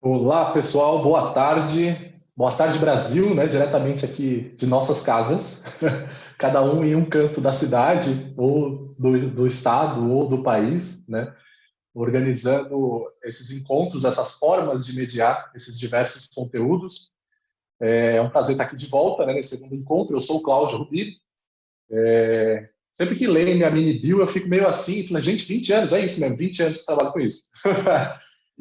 Olá, pessoal, boa tarde. Boa tarde, Brasil, né? Diretamente aqui de nossas casas, cada um em um canto da cidade, ou do estado, ou do país, né? Organizando esses encontros, essas formas de mediar esses diversos conteúdos. É um prazer estar aqui de volta, né, nesse segundo encontro. Eu sou o Cláudio Rubi. Sempre que leio minha mini bio, eu fico meio assim, falando, gente, 20 anos, é isso mesmo, 20 anos que eu trabalho com isso.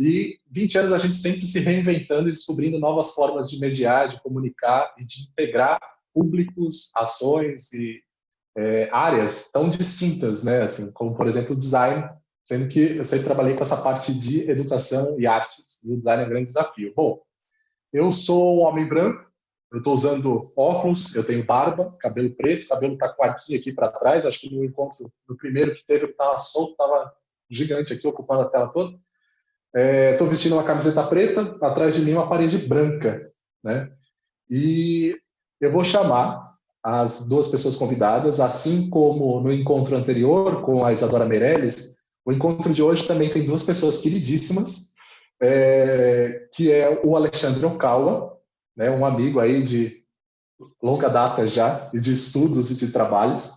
E 20 anos a gente sempre se reinventando e descobrindo novas formas de mediar, de comunicar e de integrar públicos, ações e áreas tão distintas, né? Assim, como, por exemplo, o design, sendo que eu sempre trabalhei com essa parte de educação e artes, e o design é um grande desafio. Bom, eu sou um homem branco, eu estou usando óculos, eu tenho barba, cabelo preto, cabelo está com arquinho aqui para trás, acho que no encontro, no primeiro que teve, estava solto, estava gigante aqui, ocupando a tela toda. Estou vestindo uma camiseta preta, atrás de mim uma parede branca, né? E eu vou chamar as duas pessoas convidadas, assim como no encontro anterior com a Isadora Meirelles, o encontro de hoje também tem duas pessoas queridíssimas, que é o Alexandre Okawa, né, um amigo aí de longa data já, e de estudos e de trabalhos.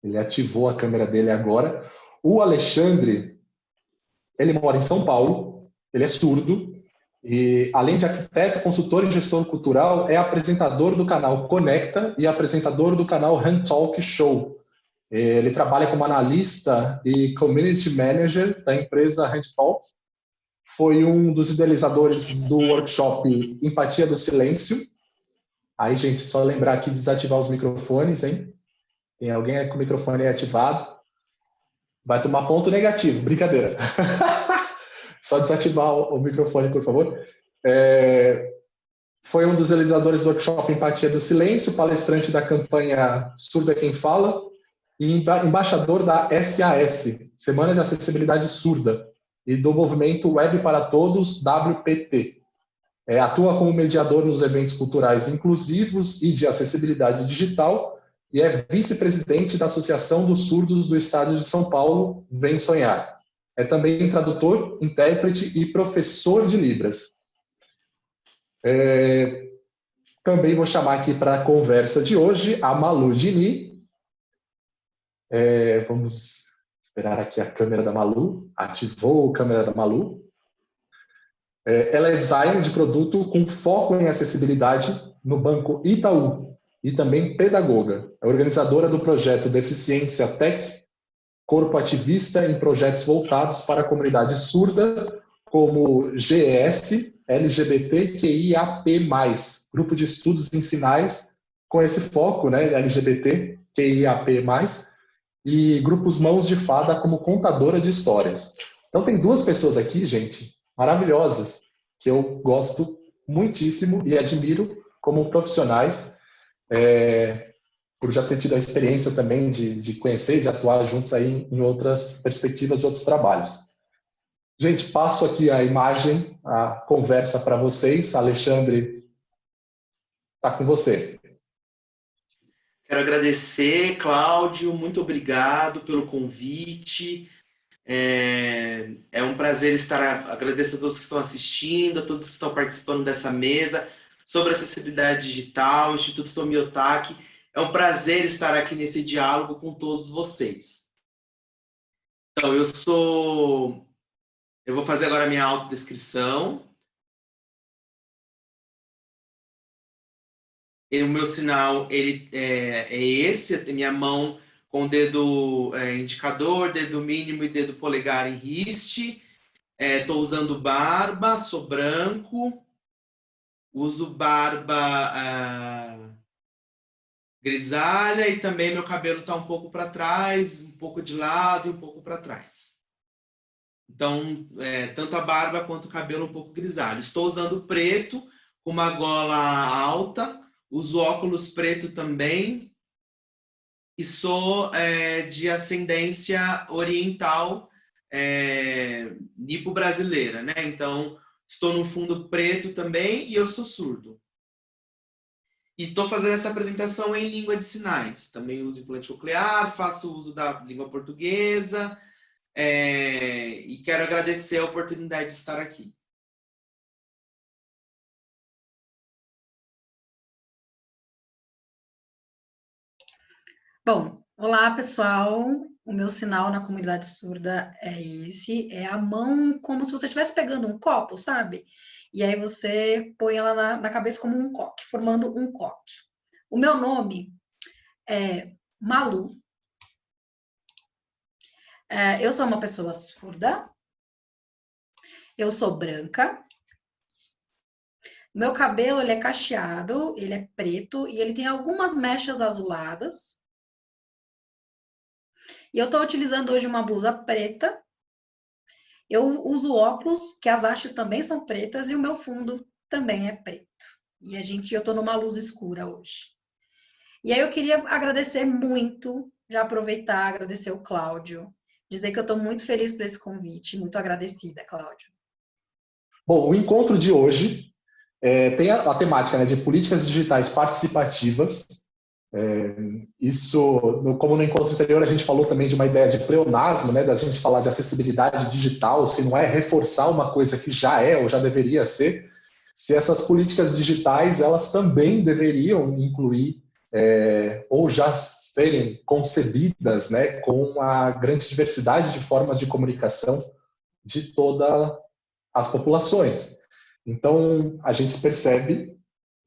Ele ativou a câmera dele agora. O Alexandre, ele mora em São Paulo, ele é surdo, e além de arquiteto, consultor e gestor cultural, é apresentador do canal Conecta e apresentador do canal Hand Talk Show. Ele trabalha como analista e community manager da empresa Hand Talk. Foi um dos idealizadores do workshop Empatia do Silêncio. Aí, gente, só lembrar aqui de desativar os microfones, hein? Tem alguém aí com o microfone ativado? Vai tomar ponto negativo, brincadeira. Só desativar o microfone, por favor. É, Foi um dos realizadores do workshop Empatia do Silêncio, palestrante da campanha Surdo é Quem Fala e embaixador da SAS, Semana de Acessibilidade Surda, e do movimento Web para Todos, WPT. Atua como mediador nos eventos culturais inclusivos e de acessibilidade digital e é vice-presidente da Associação dos Surdos do Estado de São Paulo, Vem Sonhar. É também tradutor, intérprete e professor de Libras. Também vou chamar aqui para a conversa de hoje a Malu Dini. Vamos esperar aqui a câmera da Malu. Ativou a câmera da Malu. Ela é designer de produto com foco em acessibilidade no Banco Itaú e também pedagoga. É organizadora do projeto Deficiência Tech, corpo ativista em projetos voltados para a comunidade surda, como GES, LGBTQIAP+, grupo de estudos em sinais com esse foco, né, LGBTQIAP+, e grupos Mãos de Fada como contadora de histórias. Então tem duas pessoas aqui, gente, maravilhosas, que eu gosto muitíssimo e admiro como profissionais, por já ter tido a experiência também de conhecer e de atuar juntos aí em outras perspectivas e outros trabalhos. Gente, passo aqui a imagem, a conversa para vocês. Alexandre, está com você. Quero agradecer, Cláudio, muito obrigado pelo convite. É um prazer estar. Agradeço a todos que estão assistindo, a todos que estão participando dessa mesa sobre acessibilidade digital, Instituto Tomi Otaki. É um prazer estar aqui nesse diálogo com todos vocês. Então, eu vou fazer agora a minha autodescrição. O meu sinal é esse, a minha mão com o dedo indicador, dedo mínimo e dedo polegar em riste. Estou usando barba, sou branco, uso barba grisalha e também meu cabelo está um pouco para trás, um pouco de lado e um pouco para trás. Então, tanto a barba quanto o cabelo um pouco grisalho. Estou usando preto, com uma gola alta, uso óculos preto também, e sou de ascendência oriental, nipo-brasileira, né? Então, estou no fundo preto também e eu sou surdo. E estou fazendo essa apresentação em língua de sinais. Também uso implante coclear, faço uso da língua portuguesa, e quero agradecer a oportunidade de estar aqui. Bom, olá pessoal, o meu sinal na comunidade surda é esse, é a mão como se você estivesse pegando um copo, sabe? E aí você põe ela na cabeça como um coque, formando um coque. O meu nome é Malu, eu sou uma pessoa surda, eu sou branca, meu cabelo ele é cacheado, ele é preto e ele tem algumas mechas azuladas. E eu estou utilizando hoje uma blusa preta. Eu uso óculos, que as hastes também são pretas, e o meu fundo também é preto. E eu estou numa luz escura hoje. E aí eu queria agradecer muito, já aproveitar, agradecer o Cláudio, dizer que eu estou muito feliz por esse convite, muito agradecida, Cláudio. Bom, o encontro de hoje tem a temática, né, de políticas digitais participativas. Isso, como no encontro anterior a gente falou também de uma ideia de pleonasmo, né, da gente falar de acessibilidade digital, se não é reforçar uma coisa que já é ou já deveria ser, se essas políticas digitais elas também deveriam incluir ou já serem concebidas, né, com a grande diversidade de formas de comunicação de todas as populações. Então, a gente percebe,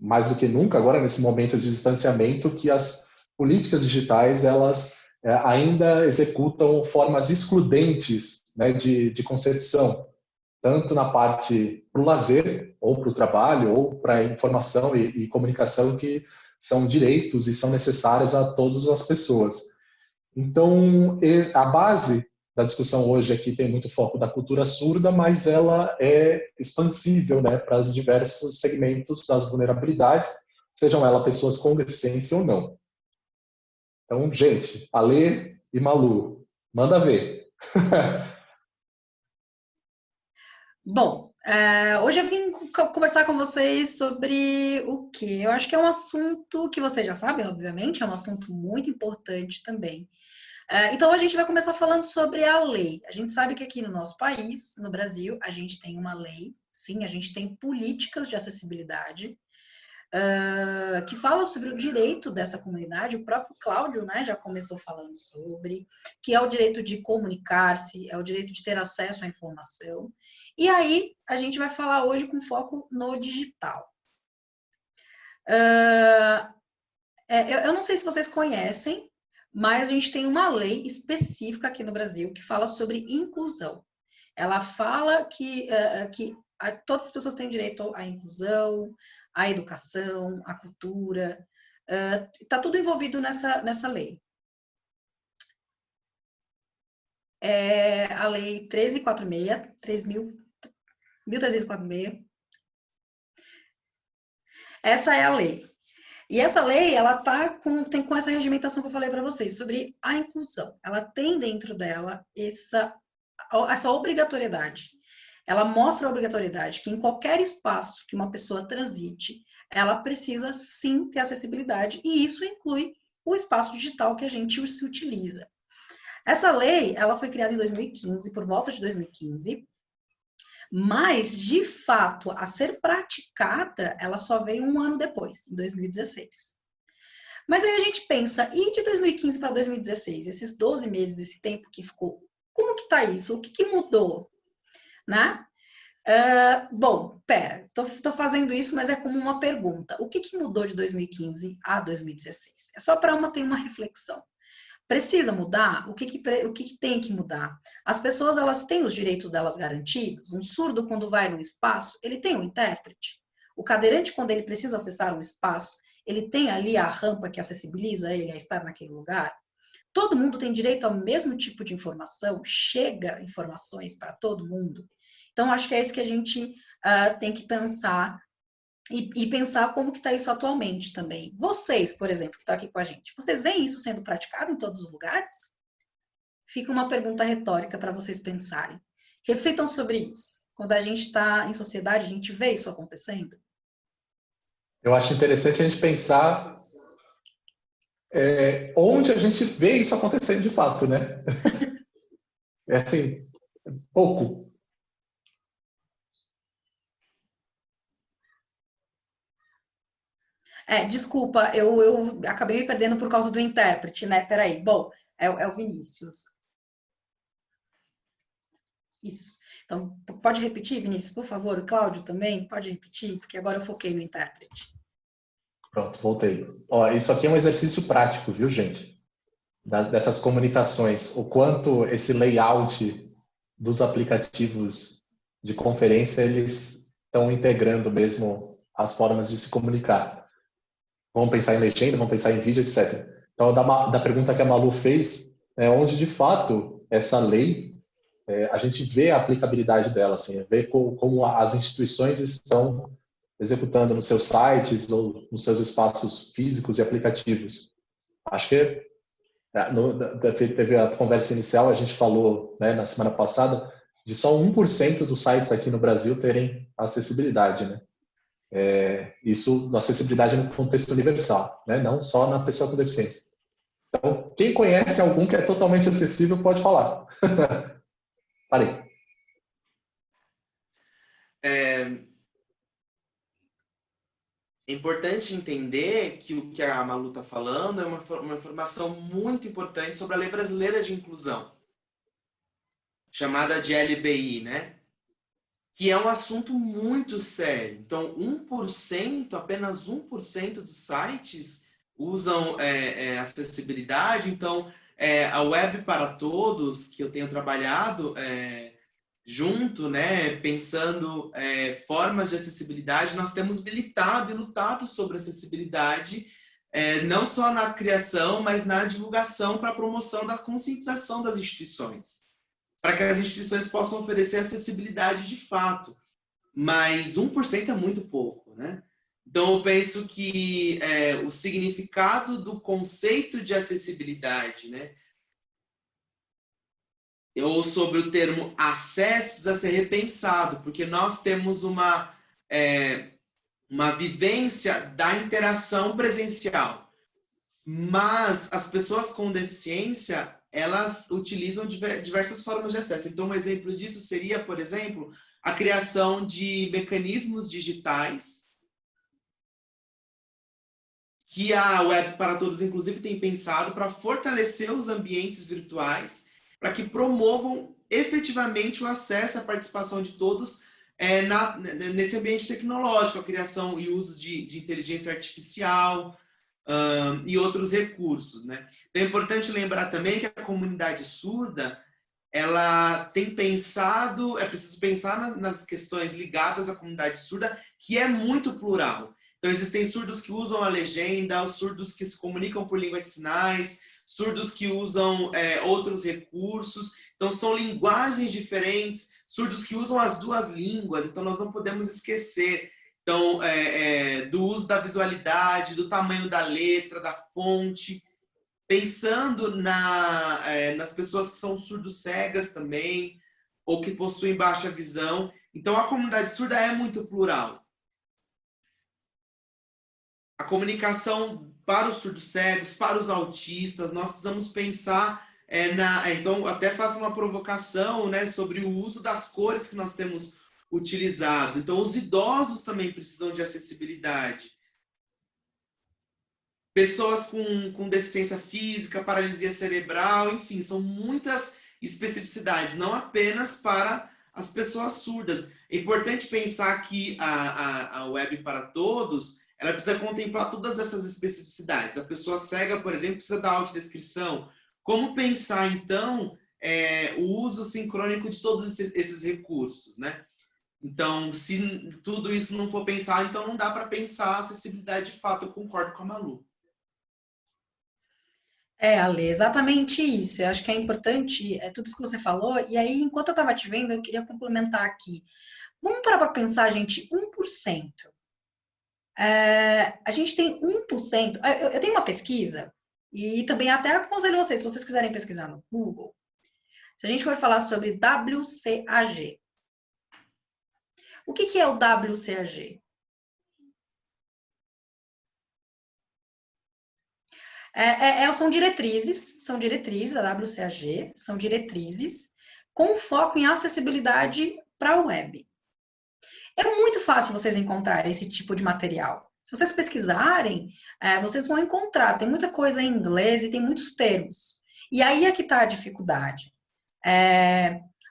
mais do que nunca, agora nesse momento de distanciamento, que as políticas digitais elas ainda executam formas excludentes, né, de concepção, tanto na parte para o lazer, ou para o trabalho, ou para a informação e comunicação, que são direitos e são necessários a todas as pessoas. Então, a base da discussão hoje aqui tem muito foco da cultura surda, mas ela é expansível, né, para os diversos segmentos das vulnerabilidades, sejam elas pessoas com deficiência ou não. Então, gente, Alê e Malu, manda ver. Bom, hoje eu vim conversar com vocês sobre o quê? Eu acho que é um assunto que vocês já sabem, obviamente, é um assunto muito importante também. Então, a gente vai começar falando sobre a lei. A gente sabe que aqui no nosso país, no Brasil, a gente tem uma lei, sim, a gente tem políticas de acessibilidade, que fala sobre o direito dessa comunidade. O próprio Cláudio, né, já começou falando sobre, que é o direito de comunicar-se, é o direito de ter acesso à informação. E aí, a gente vai falar hoje com foco no digital. Eu não sei se vocês conhecem, mas a gente tem uma lei específica aqui no Brasil que fala sobre inclusão. Ela fala que todas as pessoas têm direito à inclusão, à educação, à cultura. Está tudo envolvido nessa lei. É a lei 1346, 1346. Essa é a lei. E essa lei, ela tem com essa regimentação que eu falei para vocês, sobre a inclusão. Ela tem dentro dela essa obrigatoriedade. Ela mostra a obrigatoriedade que em qualquer espaço que uma pessoa transite, ela precisa sim ter acessibilidade, e isso inclui o espaço digital que a gente se utiliza. Essa lei, ela foi criada em 2015, por volta de 2015, mas, de fato, a ser praticada, ela só veio um ano depois, em 2016. Mas aí a gente pensa, e de 2015 para 2016, esses 12 meses, esse tempo que ficou, como que tá isso? O que mudou? Né? Bom, tô fazendo isso, mas é como uma pergunta. O que mudou de 2015 a 2016? É só para ter uma reflexão. Precisa mudar? O que tem que mudar? As pessoas, elas têm os direitos delas garantidos? Um surdo, quando vai num espaço, ele tem um intérprete? O cadeirante, quando ele precisa acessar um espaço, ele tem ali a rampa que acessibiliza ele a estar naquele lugar? Todo mundo tem direito ao mesmo tipo de informação? Chega informações para todo mundo? Então, acho que é isso que a gente tem que pensar e pensar como que está isso atualmente também. Vocês, por exemplo, que estão aqui com a gente, vocês veem isso sendo praticado em todos os lugares? Fica uma pergunta retórica para vocês pensarem. Reflitam sobre isso. Quando a gente está em sociedade, a gente vê isso acontecendo? Eu acho interessante a gente pensar onde a gente vê isso acontecendo de fato, né? É assim, pouco. Desculpa, eu acabei me perdendo por causa do intérprete, né? Peraí. Bom, é o Vinícius. Isso. Então, pode repetir, Vinícius, por favor? O Cláudio também, pode repetir, porque agora eu foquei no intérprete. Pronto, voltei. Ó, isso aqui é um exercício prático, viu, gente? Dessas comunicações. O quanto esse layout dos aplicativos de conferência, eles estão integrando mesmo as formas de se comunicar. Vamos pensar em legenda, vamos pensar em vídeo, etc. Então, da pergunta que a Malu fez, onde de fato essa lei, a gente vê a aplicabilidade dela, assim, vê como as instituições estão executando nos seus sites ou nos seus espaços físicos e aplicativos. Acho que teve a conversa inicial, a gente falou, né, na semana passada, de só 1% dos sites aqui no Brasil terem acessibilidade, né? Isso, acessibilidade no contexto universal, né? Não só na pessoa com deficiência. Então, quem conhece algum que é totalmente acessível, pode falar. Parei. É importante entender que o que a Malu está falando é uma informação muito importante sobre a Lei Brasileira de Inclusão, chamada de LBI, né? Que é um assunto muito sério. Então, 1%, apenas 1% dos sites usam acessibilidade. Então, a Web para Todos, que eu tenho trabalhado junto, né, pensando formas de acessibilidade, nós temos militado e lutado sobre acessibilidade, não só na criação, mas na divulgação para a promoção da conscientização das instituições, para que as instituições possam oferecer acessibilidade de fato. Mas 1% é muito pouco, né? Então, eu penso que o significado do conceito de acessibilidade, né, ou sobre o termo acesso, precisa ser repensado, porque nós temos uma vivência da interação presencial. Mas as pessoas com deficiência, elas utilizam diversas formas de acesso. Então, um exemplo disso seria, por exemplo, a criação de mecanismos digitais que a Web para Todos, inclusive, tem pensado para fortalecer os ambientes virtuais, para que promovam efetivamente o acesso à participação de todos nesse ambiente tecnológico, a criação e uso de inteligência artificial e outros recursos, né? Então, é importante lembrar também que a comunidade surda, ela tem pensado, é preciso pensar nas questões ligadas à comunidade surda, que é muito plural. Então, existem surdos que usam a legenda, os surdos que se comunicam por língua de sinais, surdos que usam outros recursos. Então, são linguagens diferentes, surdos que usam as duas línguas. Então, nós não podemos esquecer do uso da visualidade, do tamanho da letra, da fonte, pensando nas pessoas que são surdos cegas também, ou que possuem baixa visão. Então, a comunidade surda é muito plural. A comunicação para os surdos cegos, para os autistas, nós precisamos pensar então, até faço uma provocação, né, sobre o uso das cores que nós temos utilizado. Então, os idosos também precisam de acessibilidade. Pessoas com deficiência física, paralisia cerebral, enfim, são muitas especificidades, não apenas para as pessoas surdas. É importante pensar que a Web para Todos, ela precisa contemplar todas essas especificidades. A pessoa cega, por exemplo, precisa da audiodescrição. Como pensar, então, o uso sincrônico de todos esses recursos, né? Então, se tudo isso não for pensado, então não dá para pensar a acessibilidade de fato. Eu concordo com a Malu. Ale, exatamente isso. Eu acho que é importante tudo isso que você falou. E aí, enquanto eu estava te vendo, eu queria complementar aqui. Vamos parar para pensar, gente, 1%. A gente tem 1%. Eu tenho uma pesquisa, e também até aconselho vocês, se vocês quiserem pesquisar no Google, se a gente for falar sobre WCAG. O que é o WCAG? São diretrizes da WCAG, são diretrizes com foco em acessibilidade para a web. É muito fácil vocês encontrarem esse tipo de material. Se vocês pesquisarem, vocês vão encontrar, tem muita coisa em inglês e tem muitos termos. E aí é que está a dificuldade.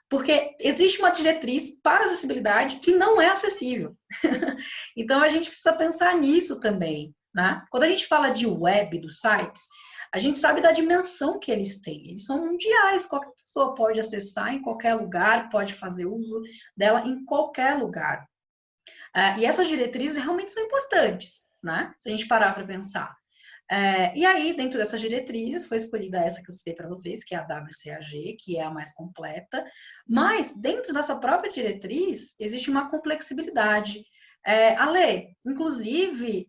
Porque existe uma diretriz para acessibilidade que não é acessível. Então, a gente precisa pensar nisso também, né? Quando a gente fala de web, dos sites, a gente sabe da dimensão que eles têm. Eles são mundiais, qualquer pessoa pode acessar em qualquer lugar, pode fazer uso dela em qualquer lugar. E essas diretrizes realmente são importantes, né? Se a gente parar para pensar. E aí, dentro dessas diretrizes, foi escolhida essa que eu citei para vocês, que é a WCAG, que é a mais completa, mas dentro dessa própria diretriz, existe uma complexibilidade. Ale, inclusive,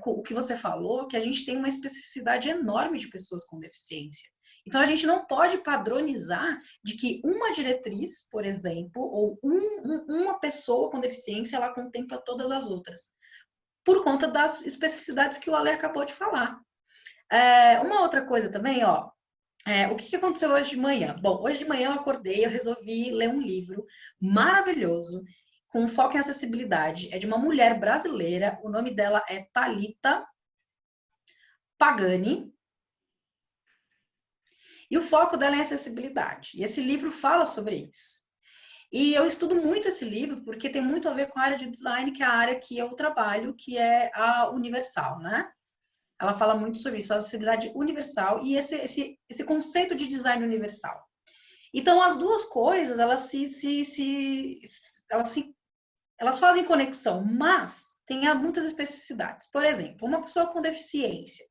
o que você falou, que a gente tem uma especificidade enorme de pessoas com deficiência. Então, a gente não pode padronizar de que uma diretriz, por exemplo, ou uma pessoa com deficiência, ela contempla todas as outras, por conta das especificidades que o Ale acabou de falar. Uma outra coisa também, ó, o que aconteceu hoje de manhã? Bom, hoje de manhã eu acordei, eu resolvi ler um livro maravilhoso, com foco em acessibilidade. É de uma mulher brasileira, o nome dela é Thalita Pagani, e o foco dela é acessibilidade. E esse livro fala sobre isso. E eu estudo muito esse livro porque tem muito a ver com a área de design, que é a área que eu trabalho, que é a universal, né? Ela fala muito sobre isso, a acessibilidade universal e esse conceito de design universal. Então, as duas coisas, elas fazem conexão, mas tem muitas especificidades. Por exemplo, uma pessoa com deficiência.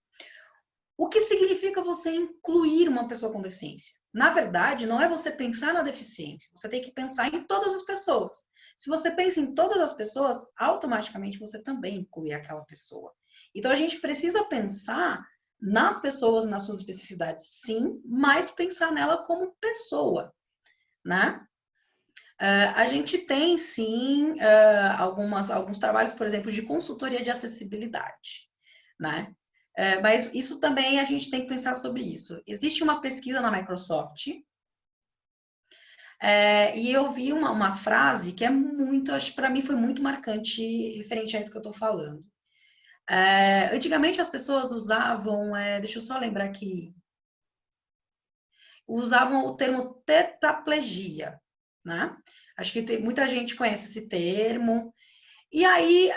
O que significa você incluir uma pessoa com deficiência? Na verdade, não é você pensar na deficiência, você tem que pensar em todas as pessoas. Se você pensa em todas as pessoas, automaticamente você também inclui aquela pessoa. Então, a gente precisa pensar nas pessoas, nas suas especificidades, sim, mas pensar nela como pessoa, né? A gente tem, sim, alguns trabalhos, por exemplo, de consultoria de acessibilidade, né? Mas isso também a gente tem que pensar sobre isso. Existe uma pesquisa na Microsoft, e eu vi uma frase que é muito, acho que para mim foi muito marcante referente a isso que eu estou falando. Antigamente as pessoas usavam, deixa eu só lembrar aqui, usavam o termo tetraplegia, né? Acho que muita gente conhece esse termo. E aí,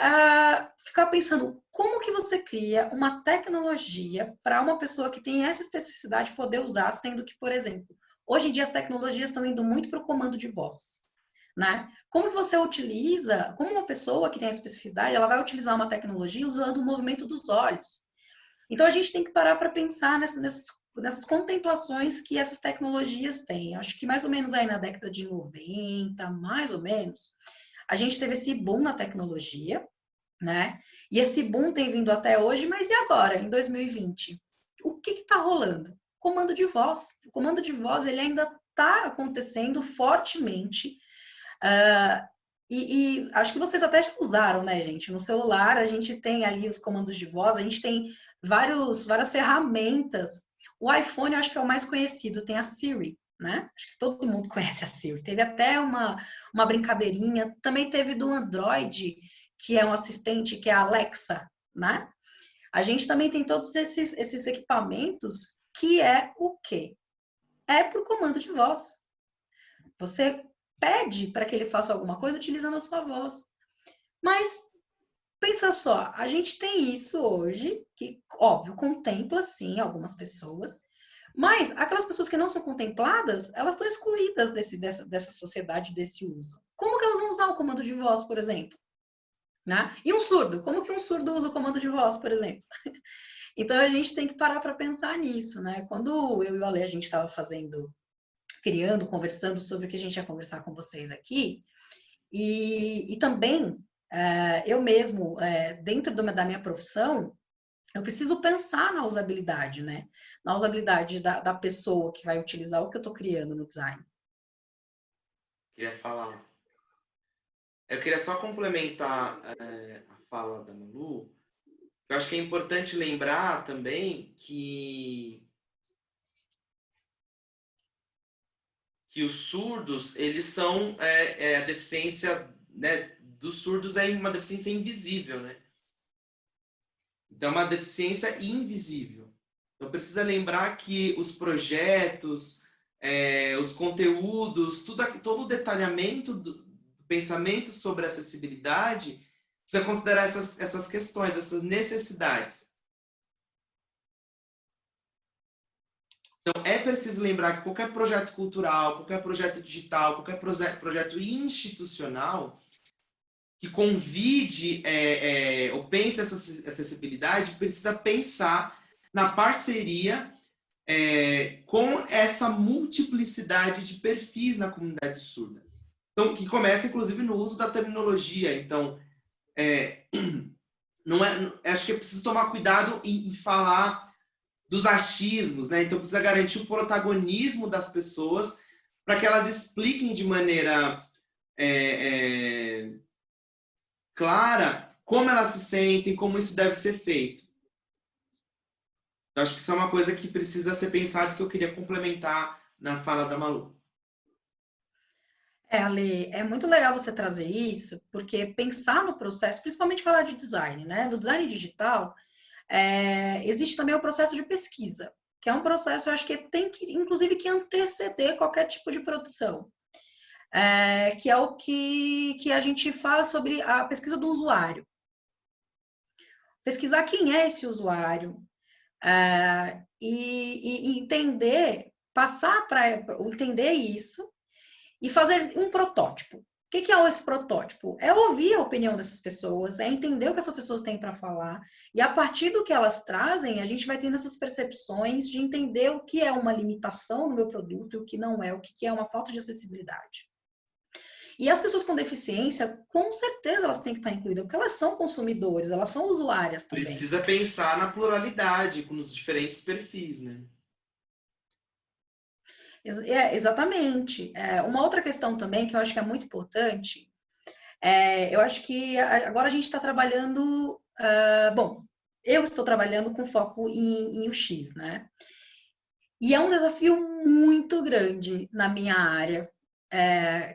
ficar pensando, como que você cria uma tecnologia para uma pessoa que tem essa especificidade poder usar, sendo que, por exemplo, hoje em dia as tecnologias estão indo muito para o comando de voz, né? Como que você utiliza, como uma pessoa que tem a especificidade, ela vai utilizar uma tecnologia usando o movimento dos olhos. Então, a gente tem que parar para pensar nessas contemplações que essas tecnologias têm. Acho que mais ou menos aí na década de 90, mais ou menos, a gente teve esse boom na tecnologia, né? E esse boom tem vindo até hoje, mas e agora, em 2020? O que está rolando? Comando de voz. O comando de voz, ele ainda está acontecendo fortemente. E acho que vocês até já usaram, né, gente? No celular, a gente tem ali os comandos de voz, a gente tem várias ferramentas. O iPhone, eu acho que é o mais conhecido, tem a Siri, né? Acho que todo mundo conhece a Siri. Teve até uma brincadeirinha. Também teve do Android, que é um assistente, que é a Alexa, né? A gente também tem todos esses equipamentos que é o quê? É por comando de voz. Você pede para que ele faça alguma coisa utilizando a sua voz. Mas pensa só, a gente tem isso hoje, que, óbvio, contempla, sim, algumas pessoas, mas aquelas pessoas que não são contempladas, elas estão excluídas dessa sociedade, desse uso. Como que elas vão usar o comando de voz, por exemplo? Né? E um surdo? Como que um surdo usa o comando de voz, por exemplo? Então, a gente tem que parar para pensar nisso, né? Quando eu e o Ale, a gente estava criando, conversando sobre o que a gente ia conversar com vocês aqui, e também, eu mesmo, dentro da minha profissão, eu preciso pensar na usabilidade, né? Na usabilidade da pessoa que vai utilizar o que eu estou criando no design. Queria falar. Eu queria só complementar a fala da Malu. Eu acho que é importante lembrar também que os surdos, eles são a deficiência, né, dos surdos é uma deficiência invisível, né? Então, é uma deficiência invisível. Então, precisa lembrar que os projetos, os conteúdos, todo o detalhamento do pensamento sobre acessibilidade precisa considerar essas questões, essas necessidades. Então, é preciso lembrar que qualquer projeto cultural, qualquer projeto digital, qualquer projeto institucional que convide ou pense essa acessibilidade precisa pensar na parceria com essa multiplicidade de perfis na comunidade surda. Então, que começa, inclusive, no uso da terminologia. Então, acho que é preciso tomar cuidado em falar dos achismos, né? Então, precisa garantir o protagonismo das pessoas para que elas expliquem de maneira clara como elas se sentem, como isso deve ser feito. Então, acho que isso é uma coisa que precisa ser pensada, que eu queria complementar na fala da Malu. Ale, é muito legal você trazer isso, porque pensar no processo, principalmente falar de design, né? No design digital, existe também o processo de pesquisa, que é um processo, eu acho que tem que, inclusive, que anteceder qualquer tipo de produção. Que é o que a gente fala sobre a pesquisa do usuário. Pesquisar quem é esse usuário e entender, passar para entender isso e fazer um protótipo. O que é esse protótipo? É ouvir a opinião dessas pessoas, é entender o que essas pessoas têm para falar, e a partir do que elas trazem, a gente vai tendo essas percepções de entender o que é uma limitação no meu produto e o que não é, o que é uma falta de acessibilidade. E as pessoas com deficiência, com certeza elas têm que estar incluídas, porque elas são consumidores, elas são usuárias também. Precisa pensar na pluralidade, com os diferentes perfis, né? Exatamente. Uma outra questão também que eu acho que é muito importante, eu acho que agora a gente está trabalhando, bom, eu estou trabalhando com foco em UX, né? E é um desafio muito grande na minha área,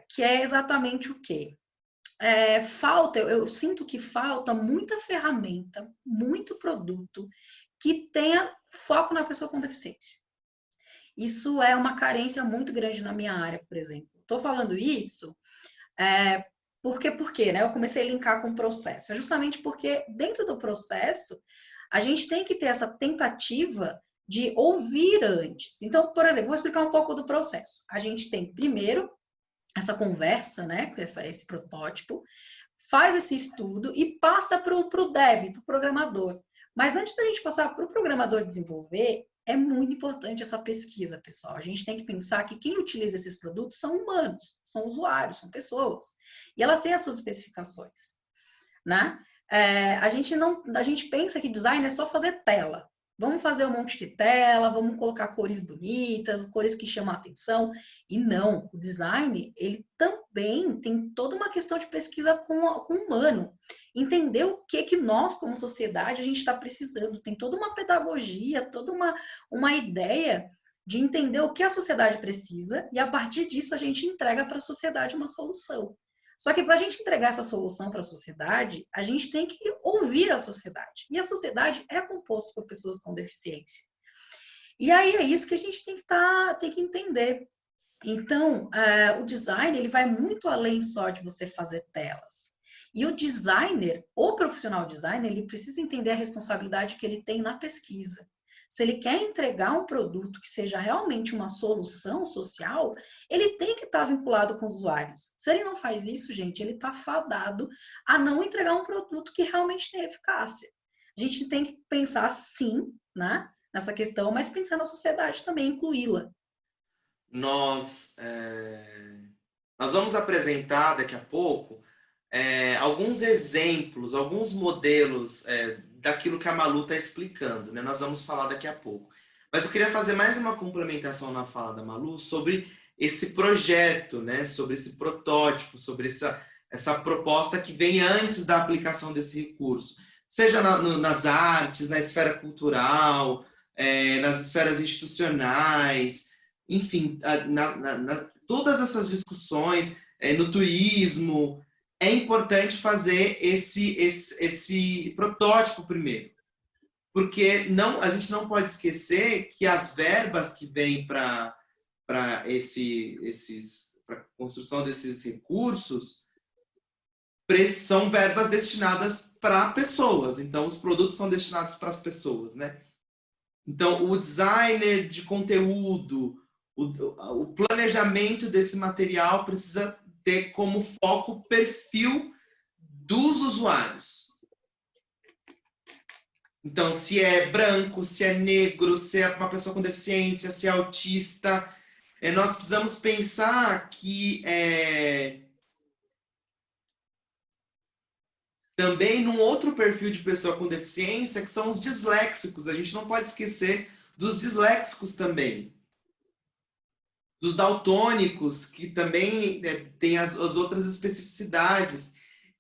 que é exatamente o quê? Eu sinto que falta muita ferramenta, muito produto que tenha foco na pessoa com deficiência. Isso é uma carência muito grande na minha área, por exemplo. Estou falando isso porque né, eu comecei a linkar com o processo. É justamente porque dentro do processo, a gente tem que ter essa tentativa de ouvir antes. Então, por exemplo, vou explicar um pouco do processo. A gente tem primeiro essa conversa, né, com esse protótipo, faz esse estudo e passa para o dev, para o programador. Mas antes da gente passar para o programador desenvolver, é muito importante essa pesquisa, pessoal. A gente tem que pensar que quem utiliza esses produtos são humanos, são usuários, são pessoas. E elas têm as suas especificações, né? A gente pensa que design é só fazer tela. Vamos fazer um monte de tela, vamos colocar cores bonitas, cores que chamam a atenção. E não, o design, ele também tem toda uma questão de pesquisa com o humano. Entender o que nós, como sociedade, a gente está precisando. Tem toda uma pedagogia, toda uma ideia de entender o que a sociedade precisa e, a partir disso, a gente entrega para a sociedade uma solução. Só que para a gente entregar essa solução para a sociedade, a gente tem que ouvir a sociedade. E a sociedade é composta por pessoas com deficiência. E aí é isso que a gente tem que entender. Então, o design, ele vai muito além só de você fazer telas. E o designer, o profissional designer, ele precisa entender a responsabilidade que ele tem na pesquisa. Se ele quer entregar um produto que seja realmente uma solução social, ele tem que estar vinculado com os usuários. Se ele não faz isso, gente, ele está fadado a não entregar um produto que realmente tem eficácia. A gente tem que pensar, sim, né, nessa questão, mas pensar na sociedade também, incluí-la. Nós vamos apresentar daqui a pouco alguns exemplos, alguns modelos daquilo que a Malu está explicando, né? Nós vamos falar daqui a pouco. Mas eu queria fazer mais uma complementação na fala da Malu sobre esse projeto, né? Sobre esse protótipo, sobre essa proposta que vem antes da aplicação desse recurso. Seja nas artes, na esfera cultural, nas esferas institucionais, enfim, todas essas discussões, no turismo. É importante fazer esse protótipo primeiro. porque a gente não pode esquecer que as verbas que vêm para a construção desses recursos são verbas destinadas para pessoas. Então, os produtos são destinados para as pessoas, né? Então, o designer de conteúdo, o planejamento desse material precisa ter como foco o perfil dos usuários. Então, se é branco, se é negro, se é uma pessoa com deficiência, se é autista, nós precisamos pensar que também num outro perfil de pessoa com deficiência, que são os disléxicos. A gente não pode esquecer dos disléxicos também. Dos daltônicos, que também têm as outras especificidades,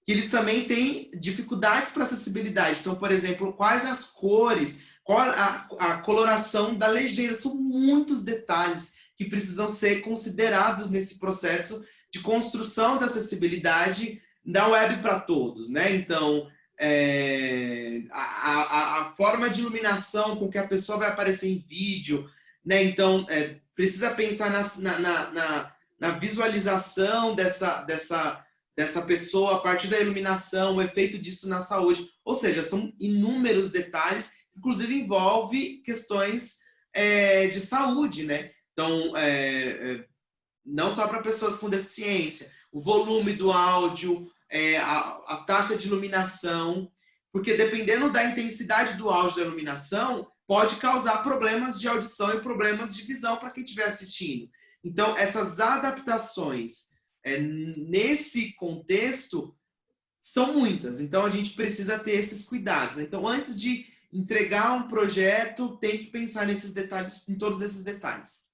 que eles também têm dificuldades para acessibilidade. Então, por exemplo, quais as cores, qual a coloração da legenda, são muitos detalhes que precisam ser considerados nesse processo de construção de acessibilidade da web para todos, né? Então, a forma de iluminação com que a pessoa vai aparecer em vídeo, né? Então, precisa pensar na visualização dessa pessoa a partir da iluminação, o efeito disso na saúde. Ou seja, são inúmeros detalhes, inclusive envolve questões de saúde, né? Então, não só para pessoas com deficiência, o volume do áudio, a taxa de iluminação, porque dependendo da intensidade do áudio da iluminação, pode causar problemas de audição e problemas de visão para quem estiver assistindo. Então, essas adaptações nesse contexto são muitas. Então, a gente precisa ter esses cuidados. Então, antes de entregar um projeto, tem que pensar nesses detalhes, em todos esses detalhes.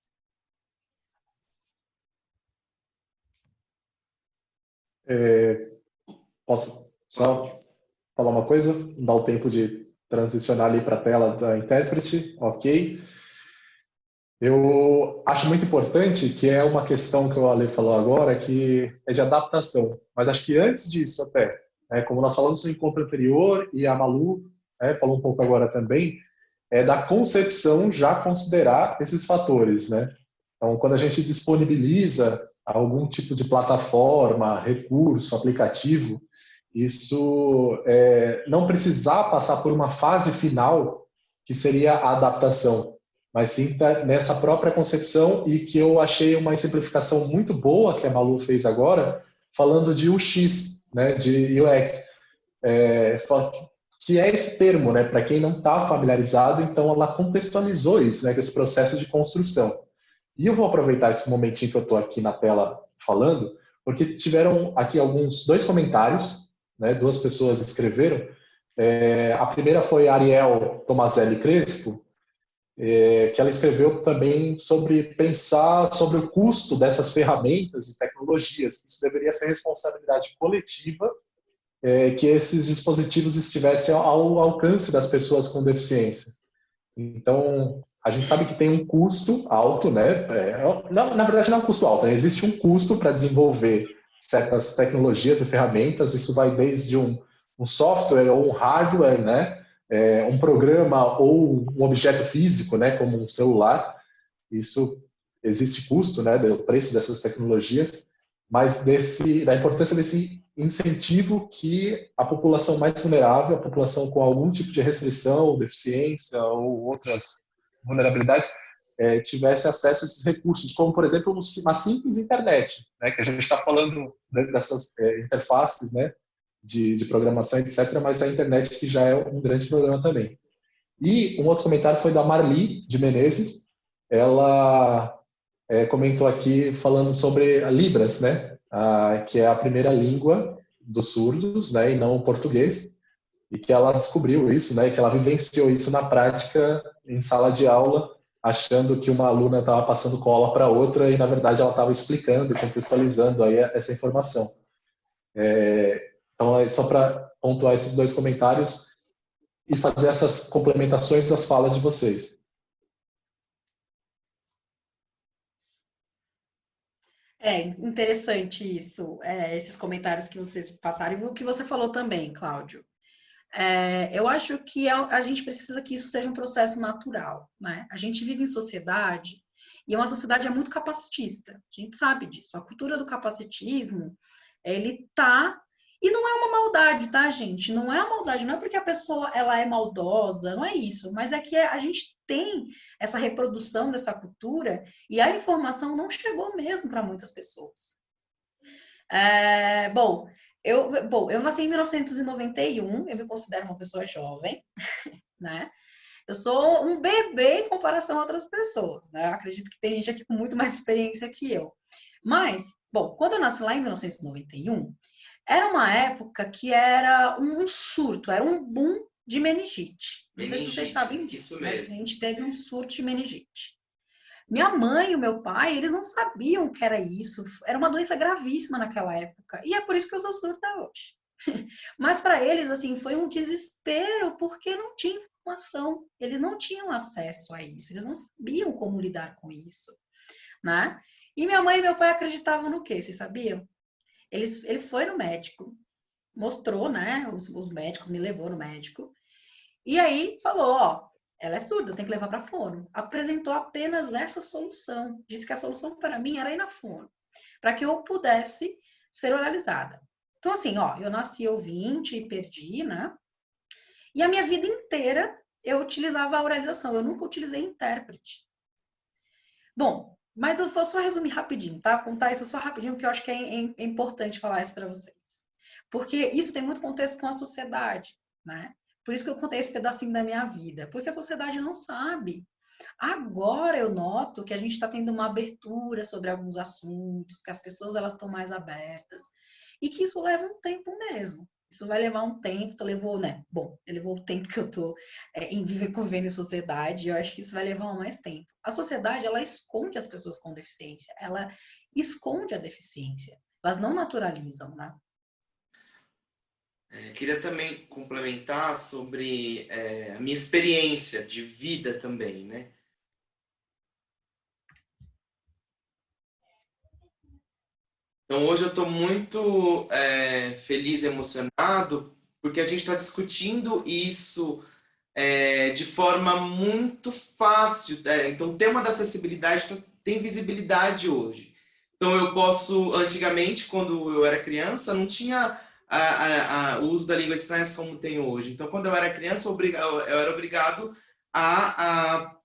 Posso só falar uma coisa? Dá o tempo de transicionar ali para a tela da intérprete, ok? Eu acho muito importante, que é uma questão que o Ale falou agora, que é de adaptação. Mas acho que antes disso até, como nós falamos no encontro anterior, e a Malu falou um pouco agora também, é da concepção já considerar esses fatores, né? Então, quando a gente disponibiliza algum tipo de plataforma, recurso, aplicativo, isso não precisar passar por uma fase final, que seria a adaptação, mas sim nessa própria concepção, e que eu achei uma exemplificação muito boa que a Malu fez agora, falando de UX, né, de UX, que é esse termo, né, para quem não está familiarizado, então ela contextualizou isso, né, esse processo de construção. E eu vou aproveitar esse momentinho que eu estou aqui na tela falando, porque tiveram aqui dois comentários, né, duas pessoas escreveram. A primeira foi a Ariel Tomazelli Crespo, que ela escreveu também sobre pensar sobre o custo dessas ferramentas e tecnologias, que isso deveria ser responsabilidade coletiva, que esses dispositivos estivessem ao alcance das pessoas com deficiência. Então, a gente sabe que tem um custo alto, né? Na verdade, não é um custo alto, né? Existe um custo para desenvolver certas tecnologias e ferramentas. Isso vai desde um software ou um hardware, né? Um programa ou um objeto físico, né? Como um celular. Isso existe custo, né? Do preço dessas tecnologias, mas da importância desse incentivo que a população mais vulnerável, a população com algum tipo de restrição, deficiência ou outras vulnerabilidades, tivesse acesso a esses recursos, como, por exemplo, uma simples internet, né, que a gente está falando dessas interfaces, né, de programação, etc., mas a internet que já é um grande problema também. E um outro comentário foi da Marli de Menezes. Ela comentou aqui falando sobre a Libras, né, que é a primeira língua dos surdos, né, e não o português, e que ela descobriu isso, né, que ela vivenciou isso na prática em sala de aula, achando que uma aluna estava passando cola para outra e na verdade ela estava explicando e contextualizando aí essa informação. Então é só para pontuar esses dois comentários e fazer essas complementações das falas de vocês. Interessante isso, esses comentários que vocês passaram e o que você falou também, Cláudio. Eu acho que a gente precisa que isso seja um processo natural, né? A gente vive em sociedade e uma sociedade é muito capacitista. A gente sabe disso. A cultura do capacitismo, ele tá... E não é uma maldade, tá, gente? Não é uma maldade, não é porque a pessoa ela é maldosa, não é isso. Mas é que a gente tem essa reprodução dessa cultura e a informação não chegou mesmo para muitas pessoas. Eu nasci em 1991, eu me considero uma pessoa jovem, né? Eu sou um bebê em comparação a outras pessoas, né? Eu acredito que tem gente aqui com muito mais experiência que eu. Mas, quando eu nasci lá em 1991, era uma época que era um surto, era um boom de meningite. Não sei se vocês sabem disso, mas a gente teve um surto de meningite. Minha mãe e o meu pai, eles não sabiam o que era isso. Era uma doença gravíssima naquela época. E é por isso que eu sou surda hoje. Mas para eles, assim, foi um desespero, porque não tinha informação. Eles não tinham acesso a isso. Eles não sabiam como lidar com isso, né? E minha mãe e meu pai acreditavam no quê? Vocês sabiam? Ele foi no médico, mostrou, né? Os médicos, me levou no médico. E aí falou, ó, ela é surda, tem que levar para fono. Apresentou apenas essa solução. Disse que a solução para mim era ir na fono, para que eu pudesse ser oralizada. Então, assim, ó, eu nasci ouvinte e perdi, né? E a minha vida inteira eu utilizava a oralização, eu nunca utilizei intérprete. Bom, mas eu vou só resumir rapidinho, tá? Vou contar isso só rapidinho, porque eu acho que é importante falar isso para vocês. Porque isso tem muito contexto com a sociedade, né? Por isso que eu contei esse pedacinho da minha vida, porque a sociedade não sabe. Agora eu noto que a gente está tendo uma abertura sobre alguns assuntos, que as pessoas elas estão mais abertas, e que isso leva um tempo mesmo. Isso vai levar um tempo, levou, né? Bom, levou o tempo que eu tô em viver, convivendo em sociedade, eu acho que isso vai levar mais tempo. A sociedade, ela esconde as pessoas com deficiência, ela esconde a deficiência, elas não naturalizam, né? Queria também complementar sobre a minha experiência de vida também, né? Então, hoje eu estou muito feliz e emocionado, porque a gente está discutindo isso de forma muito fácil. Então, o tema da acessibilidade tem visibilidade hoje. Então, eu posso, antigamente, quando eu era criança, não tinha o uso da língua de sinais como tem hoje. Então, quando eu era criança, eu era obrigado a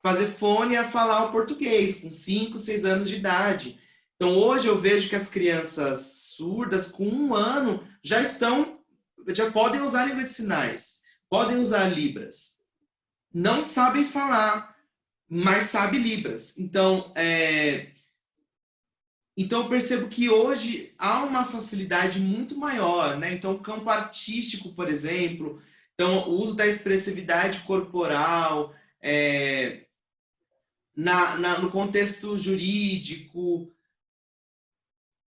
fazer fone, a falar o português, com 5, 6 anos de idade. Então, hoje eu vejo que as crianças surdas, com 1 ano, já podem usar a língua de sinais, podem usar Libras. Não sabem falar, mas sabem Libras. Então, eu percebo que hoje há uma facilidade muito maior, né? Então, o campo artístico, por exemplo, então, o uso da expressividade corporal, no contexto jurídico.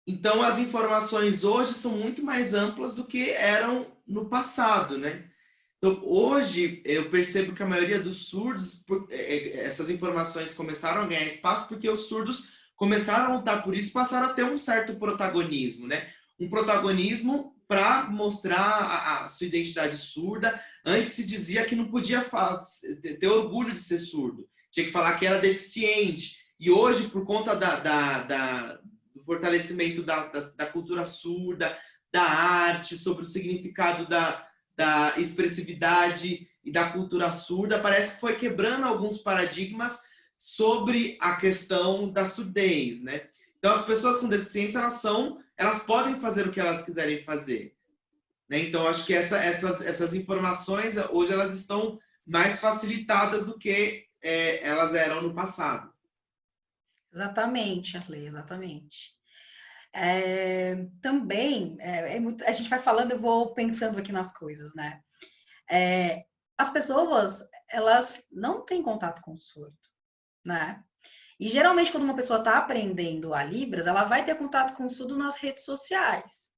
Então, as informações hoje são muito mais amplas do que eram no passado, né? Então, hoje, eu percebo que a maioria dos surdos, essas informações começaram a ganhar espaço porque os surdos começaram a lutar por isso e passaram a ter um certo protagonismo, né? Um protagonismo para mostrar a sua identidade surda. Antes se dizia que não podia ter orgulho de ser surdo, tinha que falar que era deficiente. E hoje, por conta do fortalecimento da cultura surda, da arte, sobre o significado da expressividade e da cultura surda, parece que foi quebrando alguns paradigmas sobre a questão da surdez, né? Então, as pessoas com deficiência, elas podem fazer o que elas quiserem fazer, né? Então, acho que essas informações, hoje, elas estão mais facilitadas do que elas eram no passado. Exatamente, Arley, exatamente. Também, a gente vai falando, eu vou pensando aqui nas coisas, né? As pessoas, elas não têm contato com o surdo, né? E geralmente, quando uma pessoa está aprendendo a Libras, ela vai ter contato com o surdo nas redes sociais.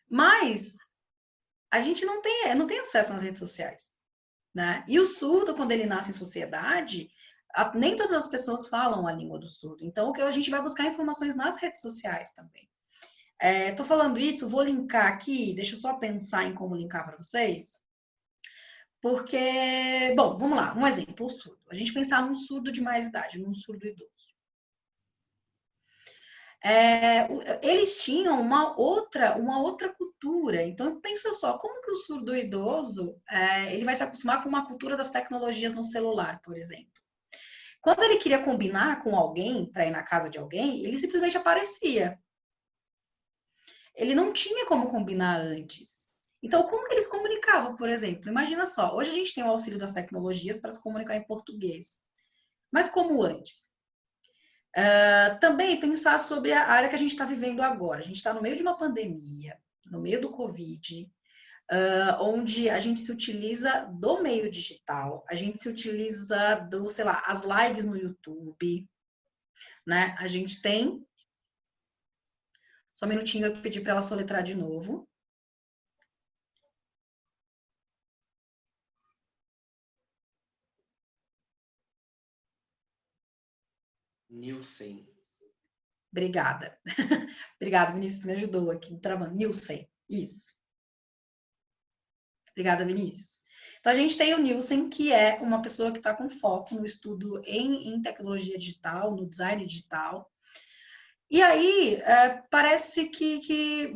Mas a gente não tem acesso nas redes sociais, né? E o surdo, quando ele nasce em sociedade, nem todas as pessoas falam a língua do surdo. Então, a gente vai buscar informações nas redes sociais também. Tô falando isso, vou linkar aqui, deixa eu só pensar em como linkar para vocês. Porque, bom, vamos lá, um exemplo, o surdo. A gente pensar num surdo de mais idade, num surdo idoso. Eles tinham uma outra cultura. Então, pensa só, como que o surdo idoso ele vai se acostumar com uma cultura das tecnologias no celular, por exemplo? Quando ele queria combinar com alguém, para ir na casa de alguém, ele simplesmente aparecia. Ele não tinha como combinar antes. Então, como que eles comunicavam, por exemplo? Imagina só, hoje a gente tem o auxílio das tecnologias para se comunicar em português. Mas como antes? Também pensar sobre a área que a gente está vivendo agora. A gente está no meio de uma pandemia, no meio do Covid, onde a gente se utiliza do meio digital, a gente se utiliza sei lá, as lives no YouTube, né? A gente tem. Só um minutinho, eu pedi para ela soletrar de novo. Nielsen. Obrigada. Obrigada, Vinícius, me ajudou aqui, travando. Nielsen, isso. Obrigada, Vinícius. Então, a gente tem o Nielsen, que é uma pessoa que está com foco no estudo em tecnologia digital, no design digital. E aí, parece que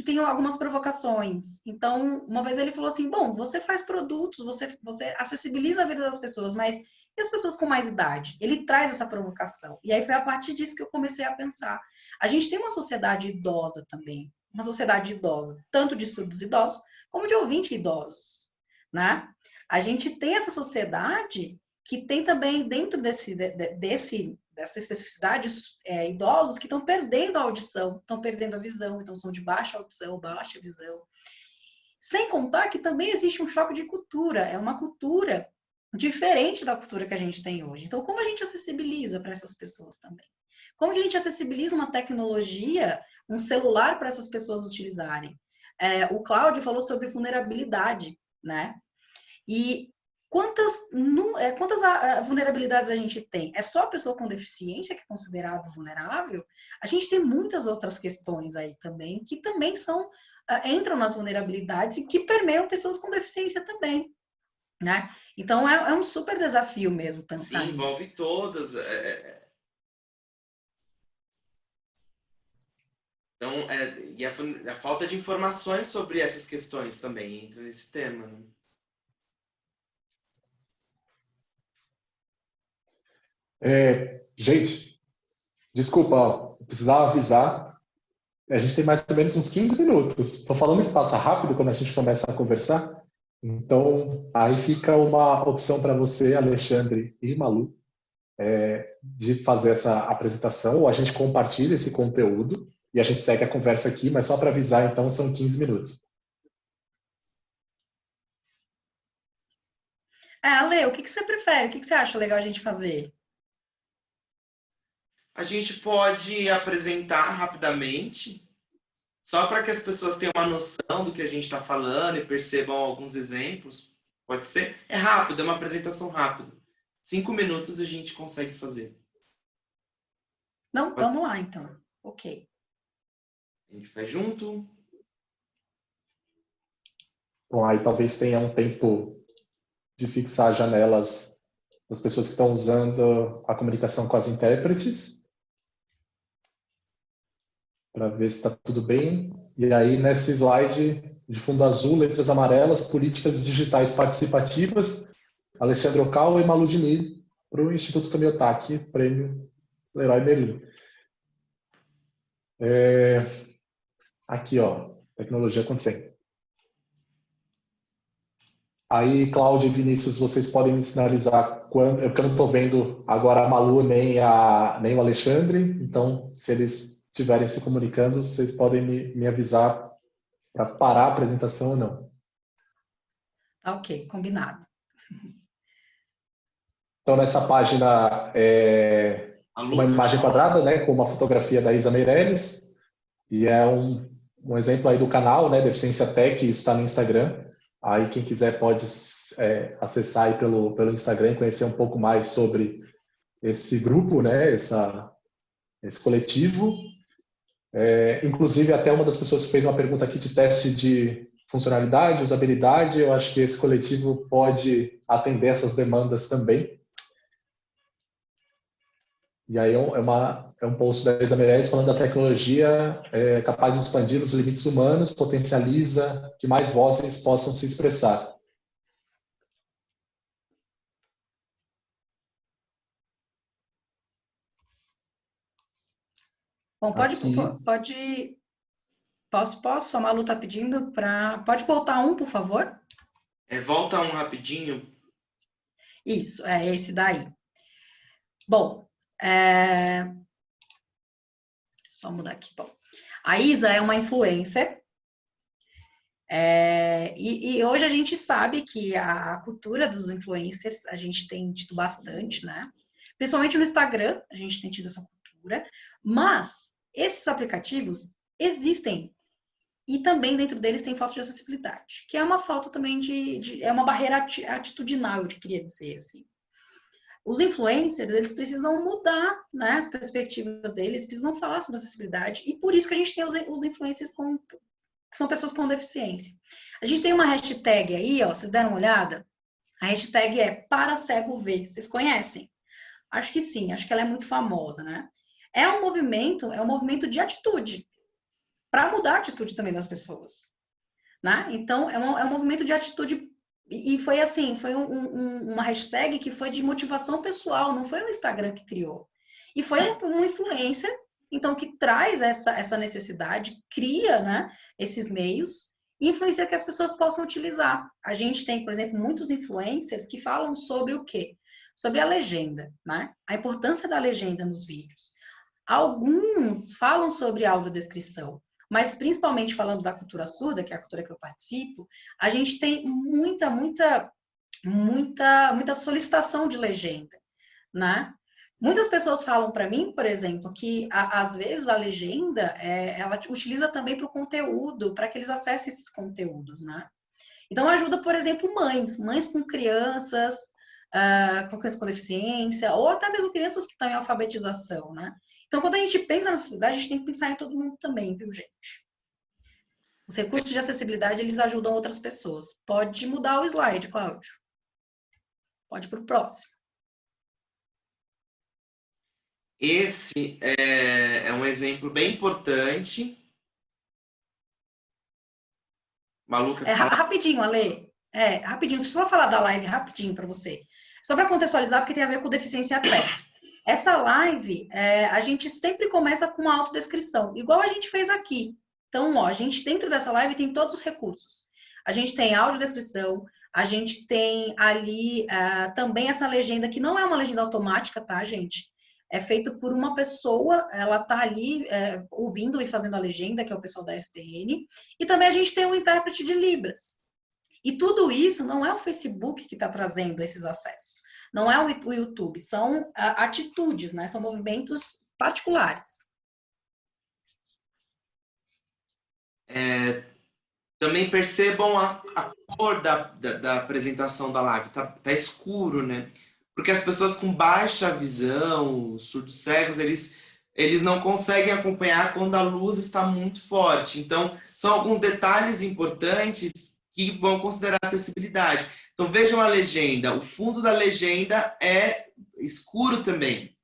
tem algumas provocações. Então, uma vez ele falou assim, bom, você faz produtos, você acessibiliza a vida das pessoas, mas e as pessoas com mais idade? Ele traz essa provocação. E aí foi a partir disso que eu comecei a pensar. A gente tem uma sociedade idosa também, uma sociedade idosa, tanto de surdos idosos, como de ouvintes idosos, né? A gente tem essa sociedade que tem também, dentro dessa especificidade, idosos que estão perdendo a audição, estão perdendo a visão, então são de baixa audição, baixa visão. Sem contar que também existe um choque de cultura, é uma cultura diferente da cultura que a gente tem hoje. Então, como a gente acessibiliza para essas pessoas também? Como que a gente acessibiliza uma tecnologia, um celular para essas pessoas utilizarem? O Cláudio falou sobre vulnerabilidade, né? E quantas vulnerabilidades a gente tem? É só a pessoa com deficiência que é considerada vulnerável? A gente tem muitas outras questões aí também, que também entram nas vulnerabilidades e que permeiam pessoas com deficiência também, né? Então, é um super desafio mesmo pensar Sim, envolve nisso. todas. Então, e a falta de informações sobre essas questões também entra nesse tema, né? Gente, desculpa, ó, precisava avisar. A gente tem mais ou menos uns 15 minutos. Estou falando que passa rápido quando a gente começa a conversar. Então, aí fica uma opção para você, Alexandre e Malu, de fazer essa apresentação, ou a gente compartilha esse conteúdo e a gente segue a conversa aqui, mas só para avisar, então, são 15 minutos. Ale, o que você prefere? O que você acha legal a gente fazer? A gente pode apresentar rapidamente, só para que as pessoas tenham uma noção do que a gente está falando e percebam alguns exemplos. Pode ser? É rápido, é uma apresentação rápida. 5 minutos a gente consegue fazer. Não, vamos lá, então. Ok. A gente faz junto. Bom, aí talvez tenha um tempo de fixar janelas das pessoas que estão usando a comunicação com as intérpretes, para ver se está tudo bem. E aí, nesse slide de fundo azul, letras amarelas, políticas digitais participativas, Alexandre Ocal e Malu Diniz, para o Instituto Tomiotaki, prêmio Leroy Merlin. Aqui, ó, tecnologia acontecendo. Aí, Cláudia e Vinícius, vocês podem me sinalizar quando, porque eu não estou vendo agora a Malu nem o Alexandre, então, se eles estiverem se comunicando, vocês podem me avisar para parar a apresentação ou não. Tá ok, combinado. Então, nessa página, uma imagem quadrada, né, com uma fotografia da Isa Meirelles, e é um exemplo aí do canal, né, Deficiência Tech, isso está no Instagram. Aí quem quiser pode acessar aí pelo Instagram e conhecer um pouco mais sobre esse grupo, né, esse coletivo. Inclusive, até uma das pessoas que fez uma pergunta aqui de teste de funcionalidade, usabilidade. Eu acho que esse coletivo pode atender essas demandas também. E aí é um post da Isa Meirelles falando da tecnologia capaz de expandir os limites humanos, potencializa que mais vozes possam se expressar. Bom, posso? A Malu está pedindo para... Pode voltar um, por favor? Volta um rapidinho. Isso, é esse daí. Bom, só mudar aqui. Bom, a Isa é uma influencer. E hoje a gente sabe que a cultura dos influencers, a gente tem tido bastante, né? Principalmente no Instagram, a gente tem tido essa cultura. Mas esses aplicativos existem. E também dentro deles tem falta de acessibilidade, que é uma falta também é uma barreira atitudinal, eu queria dizer assim. Os influencers, eles precisam mudar, né, as perspectivas deles, precisam falar sobre acessibilidade, e por isso que a gente tem os influencers que são pessoas com deficiência. A gente tem uma hashtag aí, ó, vocês deram uma olhada? A hashtag é Para Cego Ver. Vocês conhecem? Acho que sim, acho que ela é muito famosa, né? É um movimento de atitude, para mudar a atitude também das pessoas, né? Então, é um movimento de atitude, e foi assim, foi uma hashtag que foi de motivação pessoal, não foi o Instagram que criou. E foi um influencer, então, que traz essa necessidade, cria, né, esses meios, e influencia que as pessoas possam utilizar. A gente tem, por exemplo, muitos influencers que falam sobre o quê? Sobre a legenda, né? A importância da legenda nos vídeos. Alguns falam sobre audiodescrição, mas principalmente falando da cultura surda, que é a cultura que eu participo, a gente tem muita solicitação de legenda, né? Muitas pessoas falam para mim, por exemplo, que às vezes a legenda ela utiliza também para o conteúdo, para que eles acessem esses conteúdos, né? Então ajuda, por exemplo, mães com crianças, com deficiência, ou até mesmo crianças que estão em alfabetização, né? Então, quando a gente pensa na acessibilidade, a gente tem que pensar em todo mundo também, viu, gente? Os recursos de acessibilidade, eles ajudam outras pessoas. Pode mudar o slide, Cláudio. Pode ir para o próximo. Esse é um exemplo bem importante. Maluca. Rapidinho, Ale. Rapidinho. Só vou falar da live rapidinho para você. Só para contextualizar, porque tem a ver com deficiência técnica. Essa live, a gente sempre começa com uma autodescrição, igual a gente fez aqui. Então, ó, a gente dentro dessa live tem todos os recursos. A gente tem audiodescrição, a gente tem ali também essa legenda, que não é uma legenda automática, tá, gente? É feito por uma pessoa, ela tá ali ouvindo e fazendo a legenda, que é o pessoal da STN. E também a gente tem um intérprete de Libras. E tudo isso não é o Facebook que está trazendo esses acessos. Não é o YouTube, são atitudes, né? São movimentos particulares. Também percebam a cor da apresentação da live. Tá escuro, né? Porque as pessoas com baixa visão, surdos cegos, eles não conseguem acompanhar quando a luz está muito forte. Então, são alguns detalhes importantes que vão considerar acessibilidade. Então, vejam a legenda. O fundo da legenda é escuro também.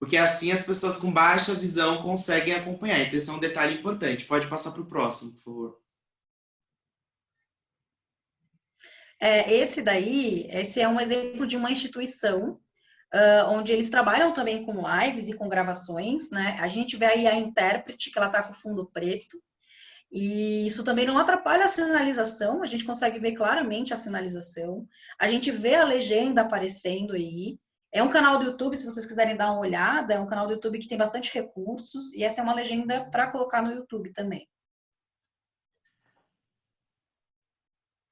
Porque assim as pessoas com baixa visão conseguem acompanhar. Então, esse é um detalhe importante. Pode passar para o próximo, por favor. Esse é um exemplo de uma instituição onde eles trabalham também com lives e com gravações, né? A gente vê aí a intérprete, que ela tá com fundo preto, e isso também não atrapalha a sinalização, a gente consegue ver claramente a sinalização, a gente vê a legenda aparecendo aí. É um canal do YouTube, se vocês quiserem dar uma olhada, é um canal do YouTube que tem bastante recursos, e essa é uma legenda para colocar no YouTube também.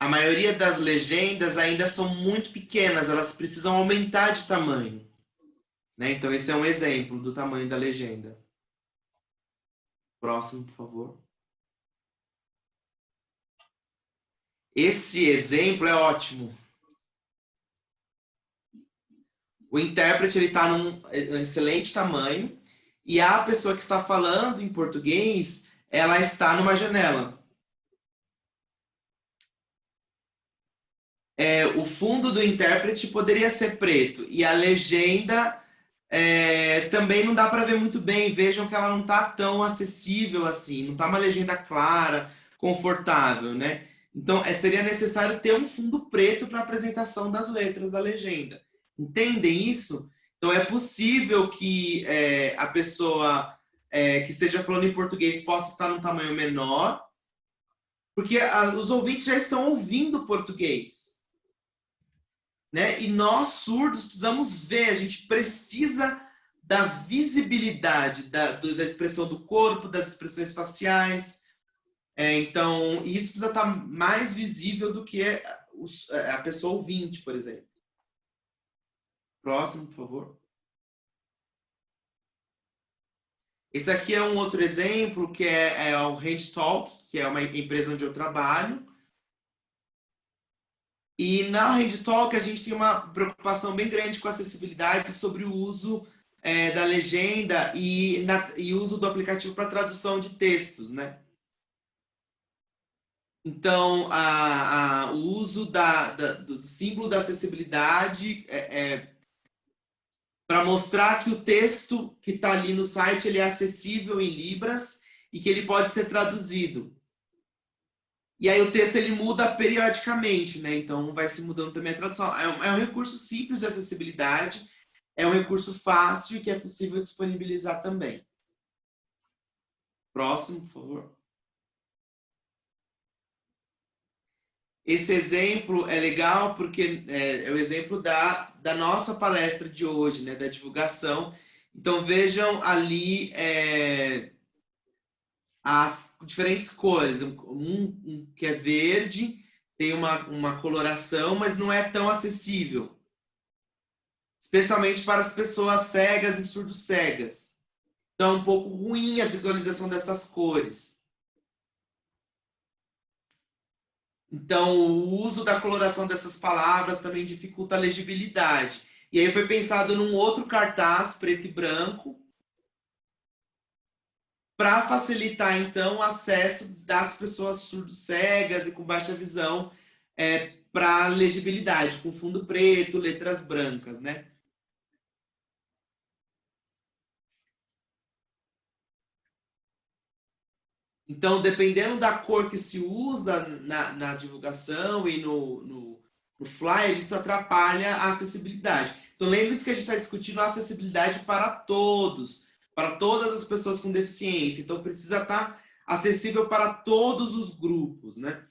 A maioria das legendas ainda são muito pequenas, elas precisam aumentar de tamanho, né? Então, esse é um exemplo do tamanho da legenda. Próximo, por favor. Esse exemplo é ótimo. O intérprete está num excelente tamanho e a pessoa que está falando em português, ela está numa janela. o fundo do intérprete poderia ser preto e a legenda também não dá para ver muito bem. Vejam que ela não está tão acessível assim, não está uma legenda clara, confortável, né? Então, seria necessário ter um fundo preto para a apresentação das letras da legenda. Entendem isso? Então, é possível que a pessoa que esteja falando em português possa estar num tamanho menor, porque os ouvintes já estão ouvindo português, né? E nós, surdos, precisamos ver, a gente precisa da visibilidade da expressão do corpo, das expressões faciais. Então, isso precisa estar mais visível do que a pessoa ouvinte, por exemplo. Próximo, por favor. Esse aqui é um outro exemplo, que é o HandTalk, que é uma empresa onde eu trabalho. E na HandTalk a gente tem uma preocupação bem grande com a acessibilidade sobre o uso da legenda e uso do aplicativo para tradução de textos, né? Então, o uso do símbolo da acessibilidade para mostrar que o texto que está ali no site ele é acessível em Libras e que ele pode ser traduzido. E aí o texto ele muda periodicamente, né? Então vai se mudando também a tradução. É um recurso simples de acessibilidade, é um recurso fácil que é possível disponibilizar também. Próximo, por favor. Esse exemplo é legal porque é o exemplo da nossa palestra de hoje, né? Da divulgação. Então vejam ali as diferentes cores. Um que é verde, tem uma coloração, mas não é tão acessível. Especialmente para as pessoas cegas e surdo-cegas. Então, é um pouco ruim a visualização dessas cores. Então, o uso da coloração dessas palavras também dificulta a legibilidade. E aí foi pensado num outro cartaz, preto e branco, para facilitar, então, o acesso das pessoas surdo-cegas e com baixa visão para a legibilidade, com fundo preto, letras brancas, né? Então, dependendo da cor que se usa na divulgação e no flyer, isso atrapalha a acessibilidade. Então, lembre-se que a gente está discutindo a acessibilidade para todos, para todas as pessoas com deficiência. Então, precisa estar acessível para todos os grupos, né?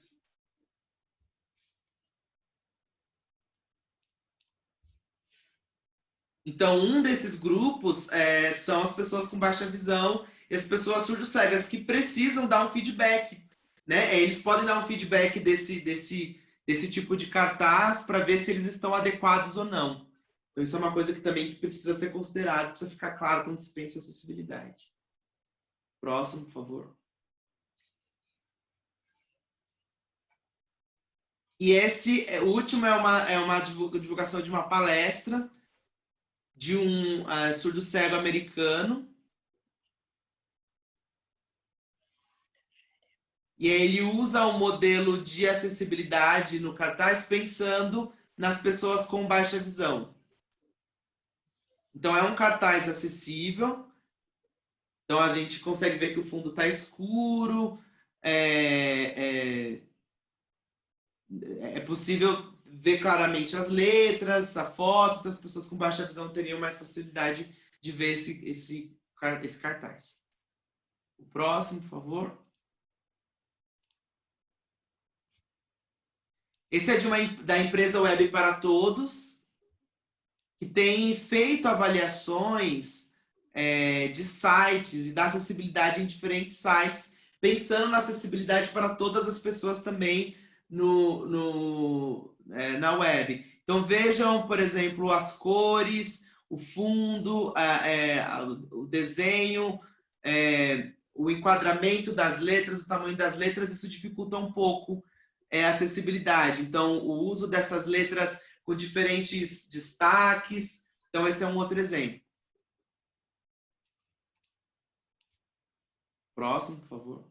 Então, um desses grupos são as pessoas com baixa visão e as pessoas surdo-cegas que precisam dar um feedback, né? Eles podem dar um feedback desse tipo de cartaz para ver se eles estão adequados ou não. Então, isso é uma coisa que também precisa ser considerado, precisa ficar claro quando se pensa em acessibilidade. Próximo, por favor. E o último é uma divulgação de uma palestra de um surdo-cego americano. E aí ele usa o modelo de acessibilidade no cartaz pensando nas pessoas com baixa visão. Então é um cartaz acessível. Então a gente consegue ver que o fundo está escuro. É possível ver claramente as letras, a foto. Então as pessoas com baixa visão teriam mais facilidade de ver esse cartaz. O próximo, por favor. Esse é da empresa Web para Todos, que tem feito avaliações de sites e da acessibilidade em diferentes sites, pensando na acessibilidade para todas as pessoas também na web. Então vejam, por exemplo, as cores, o fundo, o desenho, o enquadramento das letras, o tamanho das letras, isso dificulta um pouco a acessibilidade. Então, o uso dessas letras com diferentes destaques. Então, esse é um outro exemplo. Próximo, por favor.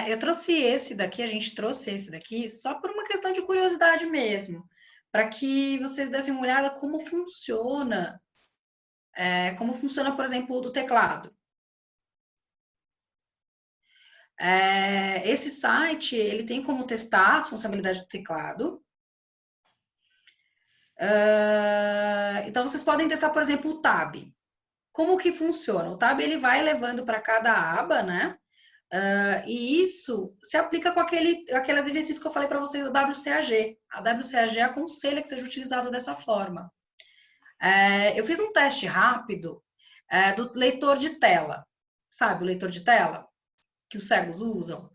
Eu trouxe esse daqui, a gente trouxe esse daqui só por uma questão de curiosidade mesmo, para que vocês dessem uma olhada como funciona, por exemplo, o teclado. Esse site, ele tem como testar as funcionalidades do teclado. Então, vocês podem testar, por exemplo, o Tab. Como que funciona? O Tab, ele vai levando para cada aba, né? E isso se aplica com aquela diretriz que eu falei para vocês da WCAG. A WCAG aconselha que seja utilizado dessa forma. Eu fiz um teste rápido do leitor de tela. Sabe o leitor de tela? Que os cegos usam.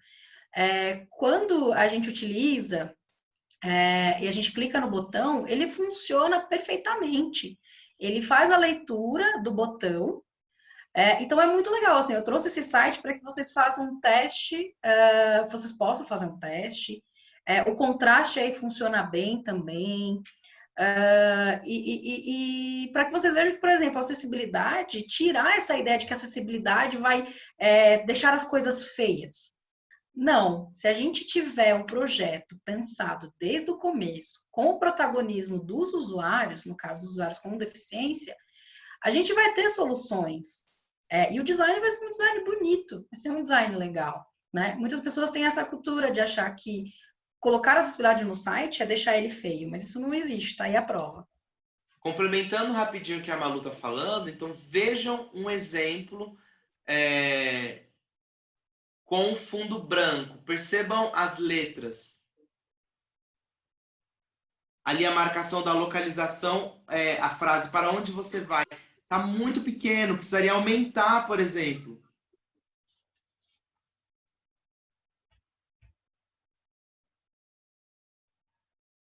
Quando a gente utiliza e a gente clica no botão, ele funciona perfeitamente. Ele faz a leitura do botão. Então é muito legal, assim, eu trouxe esse site para que vocês façam um teste, que vocês possam fazer um teste. O contraste aí funciona bem também. E para que vocês vejam que, por exemplo, a acessibilidade, tirar essa ideia de que a acessibilidade vai deixar as coisas feias. Não, se a gente tiver um projeto pensado desde o começo, com o protagonismo dos usuários, no caso dos usuários com deficiência, a gente vai ter soluções. E o design vai ser um design bonito, vai ser um design legal, né? Muitas pessoas têm essa cultura de achar que colocar acessibilidade no site é deixar ele feio, mas isso não existe, tá aí a prova. Complementando rapidinho o que a Malu está falando, então vejam um exemplo com fundo branco. Percebam as letras. Ali a marcação da localização, a frase para onde você vai. Está muito pequeno, precisaria aumentar, por exemplo.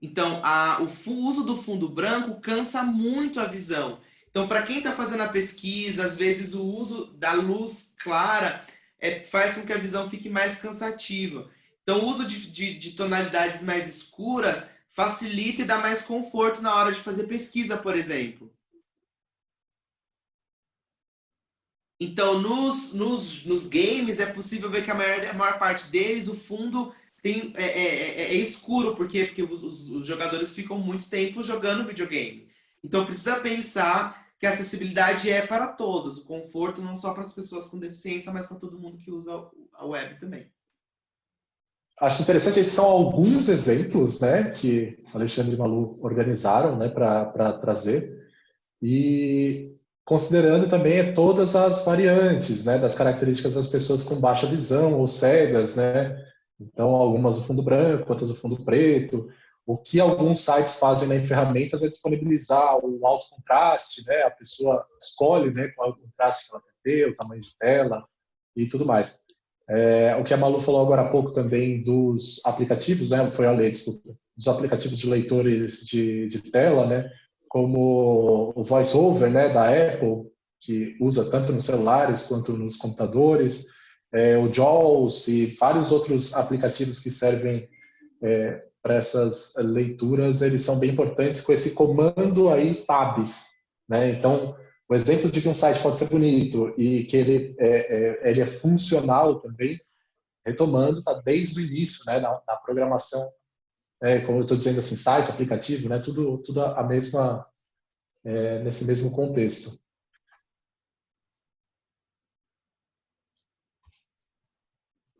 Então, o uso do fundo branco cansa muito a visão. Então, para quem está fazendo a pesquisa, às vezes o uso da luz clara faz com que a visão fique mais cansativa. Então, o uso de tonalidades mais escuras facilita e dá mais conforto na hora de fazer pesquisa, por exemplo. Então, nos games é possível ver que a maior parte deles, o fundo é escuro, porque os jogadores ficam muito tempo jogando videogame. Então, precisa pensar que a acessibilidade é para todos, o conforto não só para as pessoas com deficiência, mas para todo mundo que usa a web também. Acho interessante, esses são alguns exemplos, né, que Alexandre e Malu organizaram, né, para trazer, e considerando também todas as variantes, né, das características das pessoas com baixa visão ou cegas, né, então algumas do fundo branco, outras do fundo preto. O que alguns sites fazem em ferramentas é disponibilizar o alto contraste, né, a pessoa escolhe, né, qual é o contraste que ela quer ter, o tamanho de tela e tudo mais. O que a Malu falou agora há pouco também dos aplicativos, né? Foi a lei, desculpa, dos aplicativos de leitores de tela, né? Como o VoiceOver, né? Da Apple, que usa tanto nos celulares quanto nos computadores, o JAWS e vários outros aplicativos que servem para essas leituras, eles são bem importantes com esse comando aí Tab, né? Então, o exemplo de que um site pode ser bonito e que ele é funcional também, retomando, está desde o início, né, na programação, como eu estou dizendo assim, site, aplicativo, né, tudo a mesma, nesse mesmo contexto.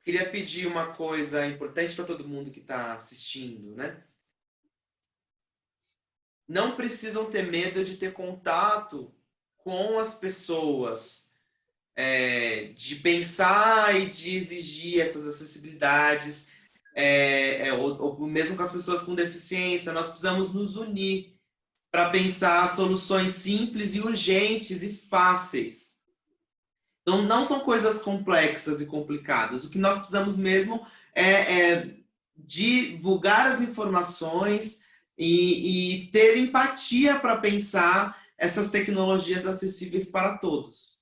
Queria pedir uma coisa importante para todo mundo que está assistindo, né? Não precisam ter medo de ter contato com as pessoas, de pensar e de exigir essas acessibilidades, ou mesmo com as pessoas com deficiência. Nós precisamos nos unir para pensar soluções simples e urgentes e fáceis. Então, não são coisas complexas e complicadas. O que nós precisamos mesmo é divulgar as informações e ter empatia para pensar essas tecnologias acessíveis para todos.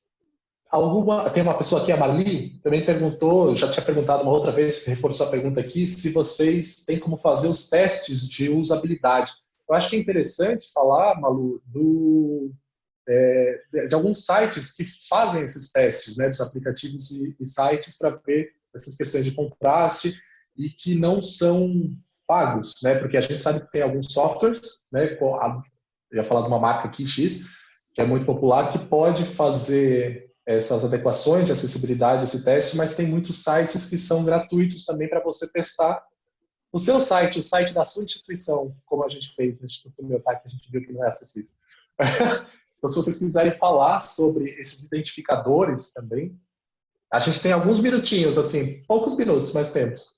Tem uma pessoa aqui, a Marli, também perguntou, já tinha perguntado uma outra vez, reforçou a pergunta aqui, se vocês têm como fazer os testes de usabilidade. Eu acho que é interessante falar, Malu, de alguns sites que fazem esses testes, né, dos aplicativos e sites para ver essas questões de contraste e que não são pagos, né? Porque a gente sabe que tem alguns softwares, né? Eu ia falar de uma marca aqui, X, que é muito popular, que pode fazer essas adequações de acessibilidade, esse teste, mas tem muitos sites que são gratuitos também para você testar o seu site, o site da sua instituição, como a gente fez no Instituto Meu Pai, que a gente viu que não é acessível. Então, se vocês quiserem falar sobre esses identificadores também, a gente tem alguns minutinhos, assim, poucos minutos, mas temos.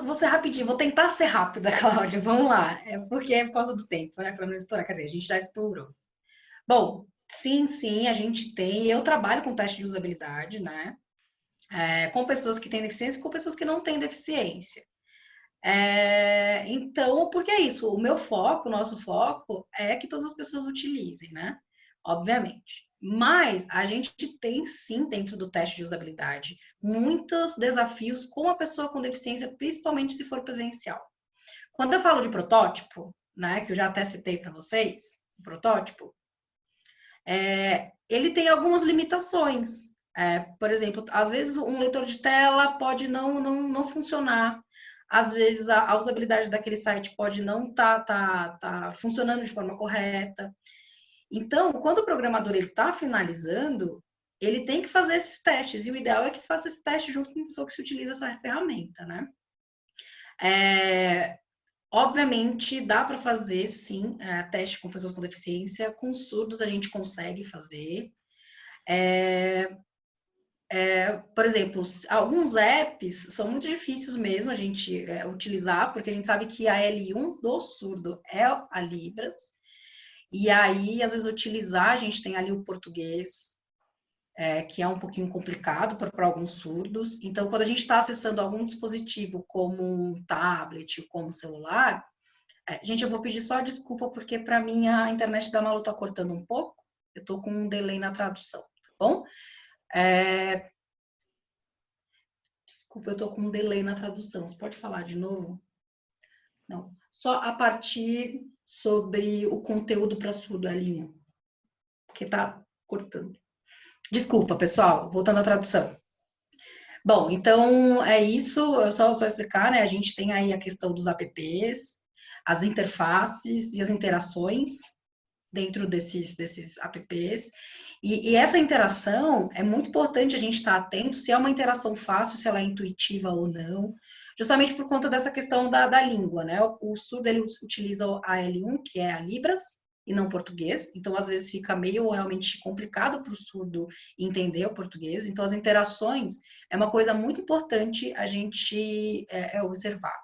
Vou ser rapidinho, vou tentar ser rápida, Cláudia, vamos lá. Porque é por causa do tempo, né? Para não estourar, quer dizer, a gente já estourou. Bom, sim, a gente tem. Eu trabalho com teste de usabilidade, né? Com pessoas que têm deficiência e com pessoas que não têm deficiência. Então, porque é isso? O meu foco, o nosso foco é que todas as pessoas utilizem, né? Obviamente. Mas a gente tem sim, dentro do teste de usabilidade, muitos desafios com a pessoa com deficiência, principalmente se for presencial. Quando eu falo de protótipo, né, que eu já até citei para vocês, o protótipo, ele tem algumas limitações. Por exemplo, às vezes um leitor de tela pode não funcionar. Às vezes a usabilidade daquele site pode não tá funcionando de forma correta. Então, quando o programador está finalizando, ele tem que fazer esses testes. E o ideal é que faça esse teste junto com a pessoa que se utiliza essa ferramenta, né? Obviamente, dá para fazer, sim, teste com pessoas com deficiência. Com surdos, a gente consegue fazer. Por exemplo, alguns apps são muito difíceis mesmo a gente utilizar, porque a gente sabe que a L1 do surdo é a Libras. E aí, às vezes, utilizar, a gente tem ali o português, que é um pouquinho complicado para alguns surdos. Então, quando a gente está acessando algum dispositivo, como um tablet, como um celular, gente, eu vou pedir só desculpa, porque para mim a internet da Malu está cortando um pouco. Eu estou com um delay na tradução, tá bom? Desculpa, eu estou com um delay na tradução. Você pode falar de novo? Não. Só a partir sobre o conteúdo para surdo L1, porque está cortando. Desculpa, pessoal, voltando à tradução. Bom, então é isso, eu só explicar, né? A gente tem aí a questão dos apps, as interfaces e as interações dentro desses apps. E essa interação é muito importante a gente estar atento se é uma interação fácil, se ela é intuitiva ou não, justamente por conta dessa questão da língua, né? O surdo, ele utiliza a L1, que é a Libras, e não português, então às vezes fica meio realmente complicado para o surdo entender o português, então as interações é uma coisa muito importante a gente observar.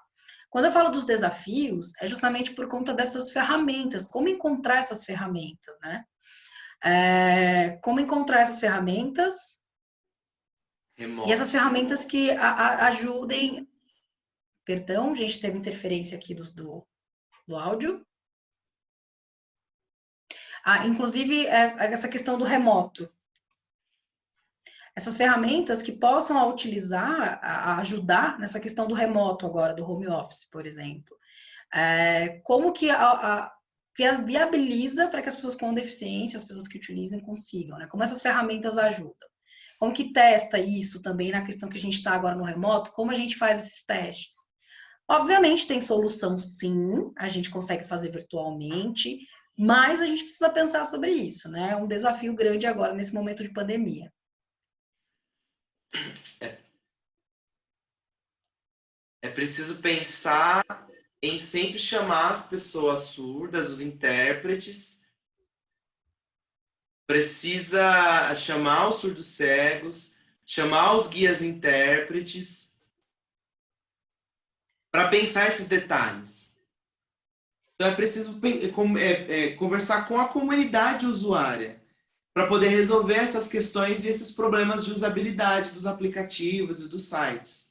Quando eu falo dos desafios, é justamente por conta dessas ferramentas, como encontrar essas ferramentas, né? Como encontrar essas ferramentas e essas ferramentas que ajudem... Perdão, a gente teve interferência aqui do áudio. Inclusive, essa questão do remoto. Essas ferramentas que possam utilizar, ajudar nessa questão do remoto agora, do home office, por exemplo. Como que viabiliza para que as pessoas com deficiência, as pessoas que utilizem, consigam, né? Como essas ferramentas ajudam. Como que testa isso também na questão que a gente está agora no remoto, como a gente faz esses testes. Obviamente tem solução sim, a gente consegue fazer virtualmente, mas a gente precisa pensar sobre isso, né? É um desafio grande agora nesse momento de pandemia. É preciso pensar em sempre chamar as pessoas surdas, os intérpretes. Precisa chamar os surdos cegos, chamar os guias intérpretes, para pensar esses detalhes. Então é preciso conversar com a comunidade usuária, para poder resolver essas questões e esses problemas de usabilidade dos aplicativos e dos sites.